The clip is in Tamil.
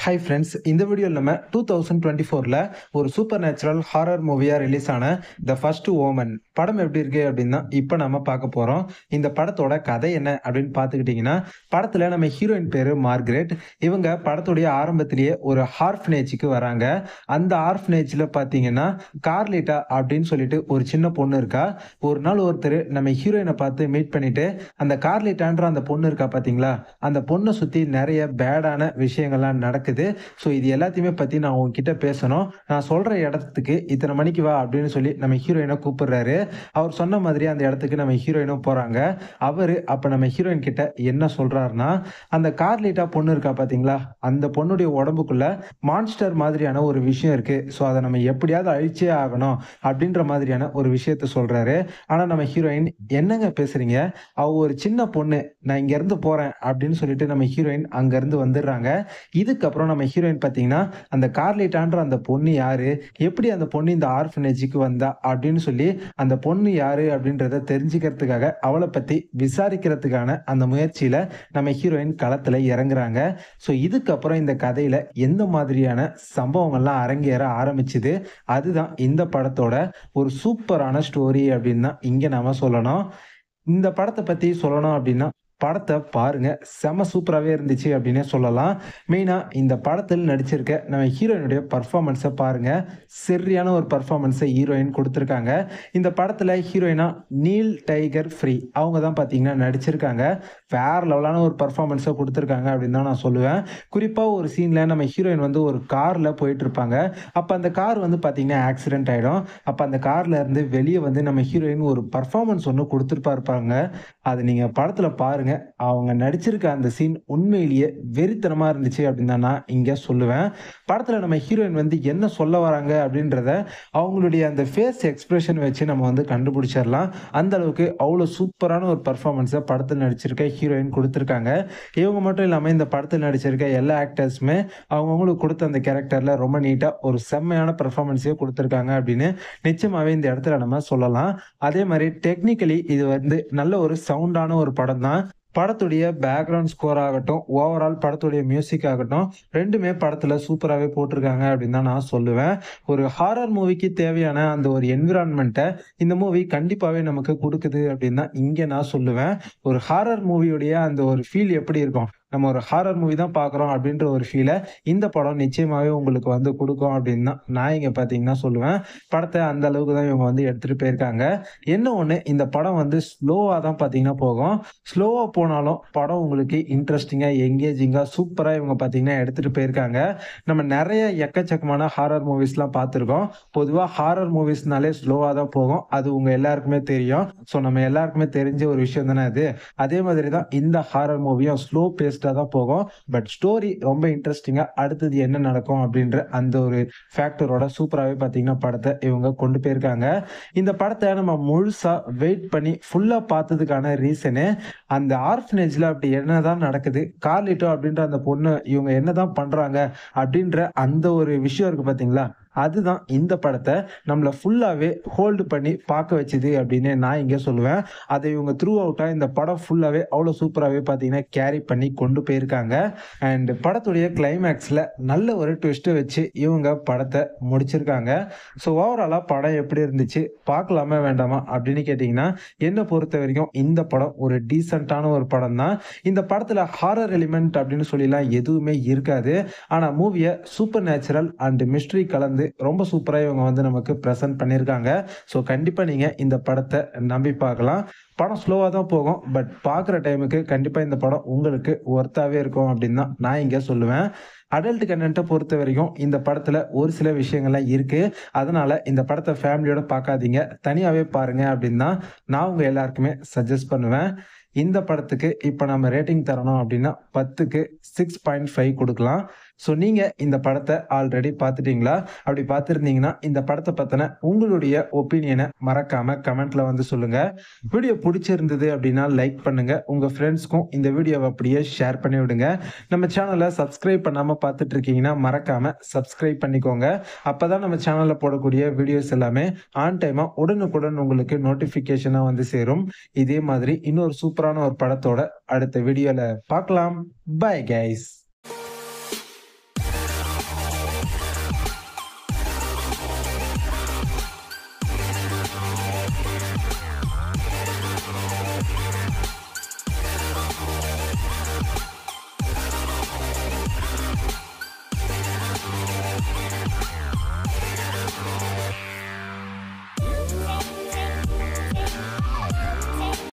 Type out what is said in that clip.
ஹாய் ஃப்ரெண்ட்ஸ், இந்த வீடியோவில் நம்ம 2024ல் ஒரு சூப்பர் நேச்சுரல் ஹாரர் மூவியாக ரிலீஸ் ஆன த ஃபர்ஸ்ட் ஓமன் படம் எப்படி இருக்கு அப்படின்னு தான் இப்போ நம்ம பார்க்க போகிறோம். இந்த படத்தோட கதை என்ன அப்படின்னு பார்த்துக்கிட்டிங்கன்னா, படத்தில் நம்ம ஹீரோயின் பேர் மார்கரெட். இவங்க படத்துடைய ஆரம்பத்திலேயே ஒரு ஆர்ஃபனேஜுக்கு வராங்க. அந்த ஆர்ஃபனேஜில் பார்த்தீங்கன்னா கார்லிட்டா அப்படின்னு சொல்லிட்டு ஒரு சின்ன பொண்ணு இருக்கா. ஒரு நாள் ஒருத்தர் நம்ம ஹீரோயினை பார்த்து மீட் பண்ணிட்டு, அந்த கார்லிட்டான்ற அந்த பொண்ணு இருக்கா பார்த்தீங்களா, அந்த பொண்ணை சுற்றி நிறைய பேடான விஷயங்கள்லாம் நடக்குது. ஸோ இது எல்லாத்தையுமே பற்றி நான் உங்ககிட்ட பேசணும். நான் சொல்கிற இடத்துக்கு இத்தனை மணிக்கு வா அப்படின்னு சொல்லி நம்ம ஹீரோயினை கூப்பிடுறாரு. அவர் சொன்ன மாதிரி அந்த இடத்துக்கு நம்ம ஹீரோயினும் போகிறாங்க. அவர் அப்போ நம்ம ஹீரோயின் கிட்ட என்ன சொல்கிறாருன்னா, அந்த கார்லிட்டா பொண்ணு இருக்கா பார்த்தீங்களா, அந்த பொண்ணுடைய உடம்புக்குள்ள மான்ஸ்டர் மாதிரியான ஒரு விஷயம் இருக்குது. ஸோ அதை நம்ம எப்படியாவது அழிச்சே ஆகணும் அப்படின்ற மாதிரியான ஒரு விஷயத்த சொல்கிறாரு. ஆனால் நம்ம ஹீரோயின், என்னங்க பேசுகிறீங்க, அவள் ஒரு சின்ன பொண்ணு, நான் இங்கேருந்து போகிறேன் அப்படின்னு சொல்லிட்டு நம்ம ஹீரோயின் அங்கேருந்து வந்துடுறாங்க. இதுக்கப்புறம் நம்ம ஹீரோயின் பார்த்தீங்கன்னா, அந்த கார்லிட்டான்ற அந்த பொண்ணு யாரு, எப்படி அந்த பொண்ணு இந்த ஆர்ஃபனேஜுக்கு வந்தா அப்படின்னு சொல்லி, அந்த பொண்ணு யாரு அப்படின்றத தெரிஞ்சுக்கிறதுக்காக அவளை பற்றி விசாரிக்கிறதுக்கான அந்த முயற்சியில் நம்ம ஹீரோயின் களத்தில் இறங்குறாங்க. ஸோ இதுக்கப்புறம் இந்த கதையில் எந்த மாதிரியான சம்பவங்கள்லாம் அரங்கேற ஆரம்பிச்சுது, அதுதான் இந்த படத்தோட ஒரு சூப்பரான ஸ்டோரி அப்படின்னு தான் இங்கே நாம சொல்லணும். இந்த படத்தை பற்றி சொல்லணும் அப்படின்னா, படத்தை பாருங்க, செம சூப்பராகவே இருந்துச்சு அப்படின்னே சொல்லலாம். மெயினாக இந்த படத்தில் நடிச்சிருக்க நம்ம ஹீரோயினுடைய பர்ஃபார்மன்ஸை பாருங்க. சரியான ஒரு பர்ஃபார்மன்ஸை ஹீரோயின் கொடுத்துருக்காங்க. இந்த படத்தில் ஹீரோயினா நீல் டைகர் ஃப்ரீ அவங்க தான் பார்த்தீங்கன்னா நடிச்சிருக்காங்க. வேற லெவலான ஒரு பர்ஃபார்மன்ஸை கொடுத்துருக்காங்க அப்படின்னு தான் நான் சொல்லுவேன். குறிப்பாக ஒரு சீனில் நம்ம ஹீரோயின் வந்து ஒரு காரில் போயிட்டு இருப்பாங்க. அப்போ அந்த கார் வந்து பார்த்தீங்கன்னா ஆக்சிடென்ட் ஆகிடும். அப்போ அந்த கார்ல இருந்து வெளியே வந்து நம்ம ஹீரோயின் ஒரு பர்ஃபார்மன்ஸ் ஒன்று கொடுத்துருப்பாருப்பாங்க. அது நீங்கள் படத்தில் பாருங்க. அவங்க நடிச்சிருக்க அந்த சீன் உண்மையிலேயே வெறித்தனமாக இருந்துச்சு அப்படின்னு தான் நான் இங்கே சொல்லுவேன். படத்தில் நம்ம ஹீரோயின் வந்து என்ன சொல்ல வராங்க அப்படின்றத அவங்களுடைய அந்த ஃபேஸ் எக்ஸ்பிரஷன் வச்சு நம்ம வந்து கண்டுபிடிச்சிடலாம். அந்த அளவுக்கு அவ்வளோ சூப்பரான ஒரு பர்ஃபார்மன்ஸை படத்தில் நடிச்சிருக்க ஹீரோயின் கொடுத்துருக்காங்க. இவங்க மட்டும் இல்லாமல் இந்த படத்தில் நடிச்சிருக்க எல்லா ஆக்டர்ஸுமே அவங்கவுங்களுக்கு கொடுத்த அந்த கேரக்டரில் ரொம்ப நீட்டாக ஒரு செம்மையான பர்ஃபார்மன்ஸே கொடுத்துருக்காங்க அப்படின்னு நிச்சயமாகவே இந்த இடத்துல நம்ம சொல்லலாம். அதே மாதிரி டெக்னிக்கலி இது வந்து நல்ல ஒரு சவுண்டான ஒரு படம் தான். படத்துடைய பேக்ரவுண்ட் ஸ்கோர் ஆகட்டும், ஓவரால் படத்துடைய மியூசிக் ஆகட்டும், ரெண்டுமே படத்துல சூப்பராகவே போட்டிருக்காங்க அப்படின்னு தான் நான் சொல்லுவேன். ஒரு ஹாரர் மூவிக்கு தேவையான அந்த ஒரு என்விரான்மெண்ட்டை இந்த மூவி கண்டிப்பாகவே நமக்கு கொடுக்குது அப்படின்னு தான் இங்கே நான் சொல்லுவேன். ஒரு ஹாரர் மூவியுடைய அந்த ஒரு ஃபீல் எப்படி இருக்கும், நம்ம ஒரு ஹாரர் மூவி தான் பார்க்குறோம் அப்படின்ற ஒரு ஃபீலை இந்த படம் நிச்சயமாகவே உங்களுக்கு வந்து கொடுக்கும் அப்படின்னு தான் நான் இங்கே பார்த்தீங்கன்னா சொல்லுவேன். படத்தை அந்த அளவுக்கு தான் இவங்க வந்து எடுத்துகிட்டு போயிருக்காங்க. என்ன ஒன்று, இந்த படம் வந்து ஸ்லோவாக தான் பார்த்தீங்கன்னா போகும். ஸ்லோவாக போனாலும் படம் உங்களுக்கு இன்ட்ரெஸ்டிங்காக எங்கேஜிங்காக சூப்பராக இவங்க பார்த்தீங்கன்னா எடுத்துகிட்டு போயிருக்காங்க. நம்ம நிறைய எக்கச்சக்கமான ஹாரர் மூவிஸ்லாம் பார்த்துருக்கோம். பொதுவாக ஹாரர் மூவிஸ்னாலே ஸ்லோவாக தான் போகும். அது உங்கள் எல்லாருக்குமே தெரியும். ஸோ நம்ம எல்லாருக்குமே தெரிஞ்ச ஒரு விஷயம் தானே அது. அதே மாதிரி தான் இந்த ஹாரர் மூவியும் ஸ்லோ பேஸ்டாக தான் போகும். பட் ஸ்டோரி ரொம்ப இன்ட்ரெஸ்டிங்காக அடுத்தது என்ன நடக்கும் அப்படின்ற அந்த ஒரு ஃபேக்டரோட சூப்பராகவே பார்த்தீங்கன்னா படத்தை இவங்க கொண்டு போயிருக்காங்க. இந்த படத்தை நம்ம முழுசாக வெயிட் பண்ணி ஃபுல்லாக பார்த்ததுக்கான ரீசனு, அந்த ஆர்ஃபனேஜில் அப்படி என்னதான் நடக்குது, கார்லிட்டோ அப்படின்ற அந்த பொண்ணு இவங்க என்னதான் பண்றாங்க அப்படின்ற அந்த ஒரு விஷயம் இருக்கு பார்த்தீங்களா, அதுதான் இந்த படத்தை நம்மளை ஃபுல்லாகவே ஹோல்டு பண்ணி பார்க்க வச்சுது அப்படின்னு நான் இங்கே சொல்லுவேன். அதை இவங்க த்ரூ அவுட்டாக இந்த படம் ஃபுல்லாகவே அவ்வளோ சூப்பராகவே பார்த்தீங்கன்னா கேரி பண்ணி கொண்டு போயிருக்காங்க. அண்ட் படத்துடைய கிளைமேக்ஸில் நல்ல ஒரு ட்விஸ்ட்டை வச்சு இவங்க படத்தை முடிச்சிருக்காங்க. ஸோ ஓவராலாக படம் எப்படி இருந்துச்சு, பார்க்கலாமா வேண்டாமா அப்படின்னு கேட்டிங்கன்னா, என்னை பொறுத்த வரைக்கும் இந்த படம் ஒரு டீசெண்டான ஒரு படம் தான். இந்த படத்தில் ஹாரர் எலிமெண்ட் அப்படின்னு சொல்லிலாம் எதுவுமே இருக்காது. ஆனால் மூவியை சூப்பர் நேச்சுரல் அண்ட் மிஸ்ட்ரி கலந்து ரொம்ப சூப்பராக இவங்க வந்து நமக்கு ப்ரெசென்ட் பண்ணியிருக்காங்க. ஸோ கண்டிப்பாக நீங்கள் இந்த படத்தை நம்பி பார்க்கலாம். படம் ஸ்லோவாக தான் போகும். பட் பார்க்குற டைமுக்கு கண்டிப்பாக இந்த படம் உங்களுக்கு ஒர்த்தாகவே இருக்கும் அப்படின்னு தான் நான் இங்கே சொல்லுவேன். அடல்ட் கண்டென்ட்டை பொறுத்த வரைக்கும் இந்த படத்தில் ஒரு சில விஷயங்கள்லாம் இருக்குது. அதனால் இந்த படத்தை ஃபேமிலியோட பார்க்காதீங்க, தனியாகவே பாருங்கள் அப்படின்னு தான் நான் உங்கள் எல்லாருக்குமே சஜஸ்ட் பண்ணுவேன். இந்த படத்துக்கு இப்போ நம்ம ரேட்டிங் தரணும் அப்படின்னா 10க்கு 6.5 கொடுக்கலாம். ஸோ நீங்கள் இந்த படத்தை ஆல்ரெடி பார்த்துட்டீங்களா? அப்படி பார்த்துருந்தீங்கன்னா இந்த படத்தை பற்றின உங்களுடைய ஒப்பீனியனை மறக்காமல் கமெண்ட்டில் வந்து சொல்லுங்கள். வீடியோ பிடிச்சிருந்தது அப்படின்னா லைக் பண்ணுங்கள். உங்கள் ஃப்ரெண்ட்ஸ்க்கும் இந்த வீடியோவை அப்படியே ஷேர் பண்ணி விடுங்க. நம்ம சேனலை சப்ஸ்கிரைப் பண்ணாமல் பார்த்துட்டு இருக்கீங்கன்னா மறக்காமல் சப்ஸ்கிரைப் பண்ணிக்கோங்க. அப்போ தான் நம்ம சேனலில் போடக்கூடிய வீடியோஸ் எல்லாமே ஆன் டைமாக உடனுக்குடன் உங்களுக்கு நோட்டிஃபிகேஷனாக வந்து சேரும். இதே மாதிரி இன்னொரு சூப்பரான ஒரு படத்தோட அடுத்த வீடியோவில் பார்க்கலாம். Bye guys.